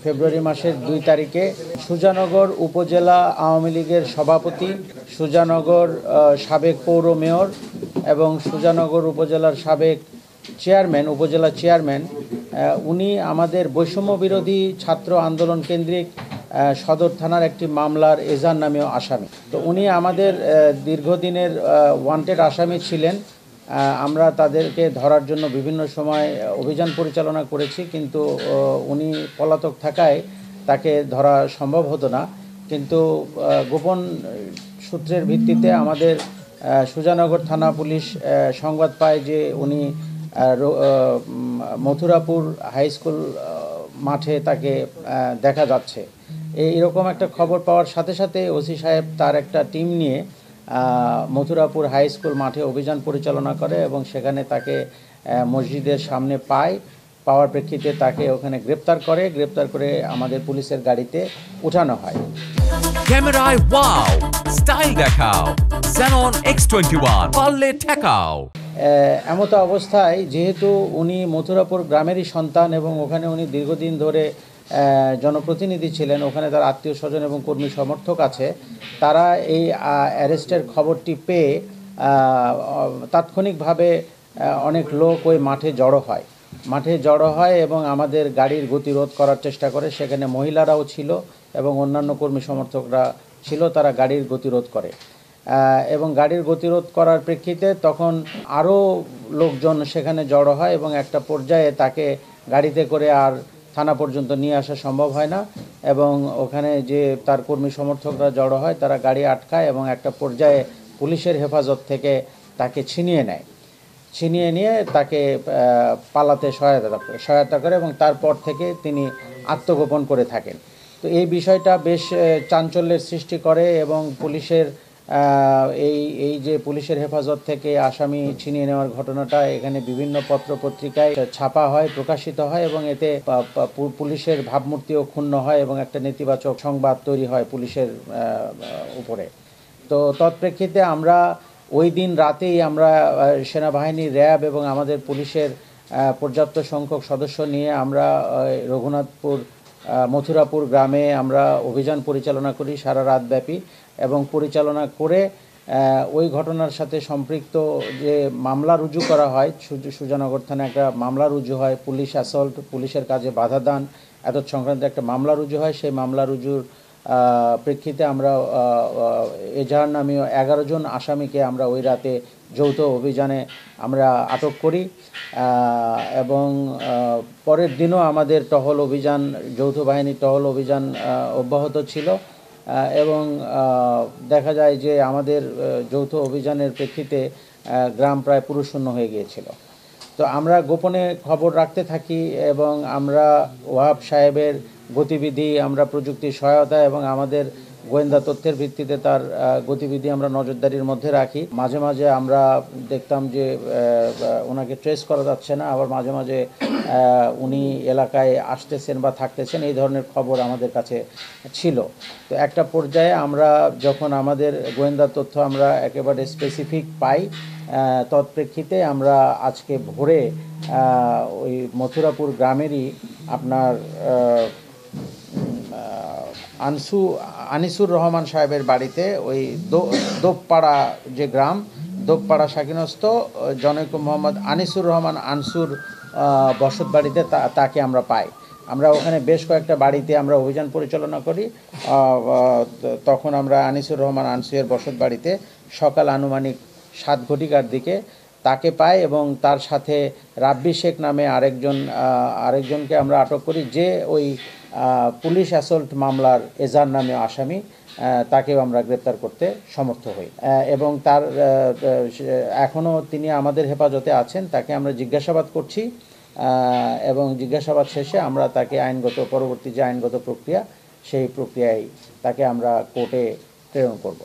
ফেব্রুয়ারি মাসের 2 তারিখে সুজানগর উপজেলা আওয়ামী লীগের সভাপতি, সুজানগর সাবেক পৌর মেয়র এবং সুজানগর উপজেলার সাবেক উপজেলা চেয়ারম্যান উনি আমাদের বৈষম্য বিরোধী ছাত্র আন্দোলন কেন্দ্রিক সদর থানার একটি মামলার এজার নামীয় আসামি। তো উনি আমাদের দীর্ঘদিনের ওয়ান্টেড আসামি ছিলেন। আমরা তাদেরকে ধরার জন্য বিভিন্ন সময় অভিযান পরিচালনা করেছি, কিন্তু উনি পলাতক থাকায় তাকে ধরা সম্ভব হতো না। কিন্তু গোপন সূত্রের ভিত্তিতে আমাদের সুজানগর থানা পুলিশ সংবাদ পায় যে উনি মথুরাপুর হাই স্কুল মাঠে তাকে দেখা যাচ্ছে। এইরকম একটা খবর পাওয়ার সাথে সাথে ওসি সাহেব তার একটা টিম নিয়ে মথুরাপুর হাই স্কুল মাঠে অভিযান পরিচালনা করে এবং সেখানে তাকে মসজিদের সামনে পাওয়ার প্রেক্ষিতে তাকে ওখানে গ্রেপ্তার করে আমাদের পুলিশের গাড়িতে উঠানো হয়। ক্যামেরায় ওয়াও, স্টাইল দেখাও, Xenon X21 পারলে ঠেকাও। এমতো অবস্থায় যেহেতু উনি মথুরাপুর গ্রামেরই সন্তান এবং ওখানে উনি দীর্ঘদিন ধরে জনপ্রতিনিধি ছিলেন, ওখানে তার আত্মীয় স্বজন এবং কর্মী সমর্থক আছে, তারা এই অ্যারেস্টের খবরটি পেয়ে তাৎক্ষণিকভাবে অনেক লোক ওই মাঠে জড়ো হয় এবং আমাদের গাড়ির গতিরোধ করার চেষ্টা করে। সেখানে মহিলারাও ছিল এবং অন্যান্য কর্মী সমর্থকরা ছিল, তারা গাড়ির গতিরোধ করে এবং গাড়ির গতিরোধ করার প্রেক্ষিতে তখন আরও লোকজন সেখানে জড়ো হয় এবং একটা পর্যায়ে তাকে গাড়িতে করে আর থানা পর্যন্ত নিয়ে আসা সম্ভব হয় না এবং ওখানে যে তার কর্মী সমর্থকরা জড়ো হয় তারা গাড়ি আটকায় এবং একটা পর্যায়ে পুলিশের হেফাজত থেকে তাকে ছিনিয়ে নিয়ে তাকে পালাতে সহায়তা করে এবং তারপর থেকে তিনি আত্মগোপন করে থাকেন। তো এই বিষয়টা বেশ চাঞ্চল্যের সৃষ্টি করে এবং পুলিশের এই যে পুলিশের হেফাজত থেকে আসামি ছিনিয়ে নেওয়ার ঘটনাটা এখানে বিভিন্ন পত্রপত্রিকায় ছাপা হয়, প্রকাশিত হয় এবং এতে পুলিশের ভাবমূর্তিও ক্ষুণ্ণ হয় এবং একটা নেতিবাচক সংবাদ তৈরি হয় পুলিশের উপরে। তো তৎপ্রেক্ষিতে আমরা ওই দিন রাতেই আমরা সেনাবাহিনী, র্যাব এবং আমাদের পুলিশের পর্যাপ্ত সংখ্যক সদস্য নিয়ে আমরা মথুরাপুর গ্রামে আমরা অভিযান পরিচালনা করি সারা রাত ব্যাপী এবং পরিচালনা করে ওই ঘটনার সাথে সম্পৃক্ত যে মামলা রুজু করা হয়, সুজানগর থানায় একটা মামলা রুজু হয়, পুলিশ অ্যাসল্ট, পুলিশের কাজে বাধা দান এতৎ সংক্রান্ত একটা মামলা রুজু হয়। সেই মামলা রুজুর প্রেক্ষিতে আমরা এজাহার নামীয় 11 জন আসামিকে আমরা ওই রাতে যৌথ অভিযানে আমরা আটক করি এবং পরের দিনও আমাদের যৌথ বাহিনীর টহল অভিযান অব্যাহত ছিল এবং দেখা যায় যে আমাদের যৌথ অভিযানের প্রেক্ষিতে গ্রাম প্রায় পুরোশূন্য হয়ে গিয়েছিল। তো আমরা গোপনে খবর রাখতে থাকি এবং আমরা ওয়াহাব সাহেবের গতিবিধি, আমরা প্রযুক্তির সহায়তা এবং আমাদের গোয়েন্দা তথ্যের ভিত্তিতে তার গতিবিধি আমরা নজরদারির মধ্যে রাখি। মাঝে মাঝে আমরা দেখতাম যে ওনাকে ট্রেস করা যাচ্ছে না, আবার মাঝে মাঝে উনি এলাকায় আসতেছেন বা থাকতেছেন, এই ধরনের খবর আমাদের কাছে ছিল। তো একটা পর্যায়ে আমরা যখন আমাদের গোয়েন্দা তথ্য আমরা একেবারে স্পেসিফিক পাই, তৎপ্রেক্ষিতে আমরা আজকে ভোরে ওই মথুরাপুর গ্রামেরই আপনার আনিসুর রহমান সাহেবের বাড়িতে ওই দোপপাড়া যে গ্রাম, দোপপাড়া শাকিনস্থ জনৈক মোহাম্মদ আনিসুর রহমান আনসুর বসত বাড়িতে তাকে আমরা পাই। আমরা ওখানে বেশ কয়েকটা বাড়িতে আমরা অভিযান পরিচালনা করি। তখন আমরা আনিসুর রহমান আনসুরের বসত বাড়িতে সকাল আনুমানিক 7 ঘটিকার দিকে তাকে পাই এবং তার সাথে রাব্বি শেখ নামে আরেকজনকে আমরা আটক করি, যে ওই পুলিশ অ্যাসল্ট মামলার এজার নামে আসামি, তাকেও আমরা গ্রেপ্তার করতে সমর্থ হই এবং তার এখনও তিনি আমাদের হেফাজতে আছেন। তাকে আমরা জিজ্ঞাসাবাদ করছি এবং জিজ্ঞাসাবাদ শেষে আমরা তাকে পরবর্তী যে আইনগত প্রক্রিয়া, সেই প্রক্রিয়ায় তাকে আমরা কোর্টে প্রেরণ করব।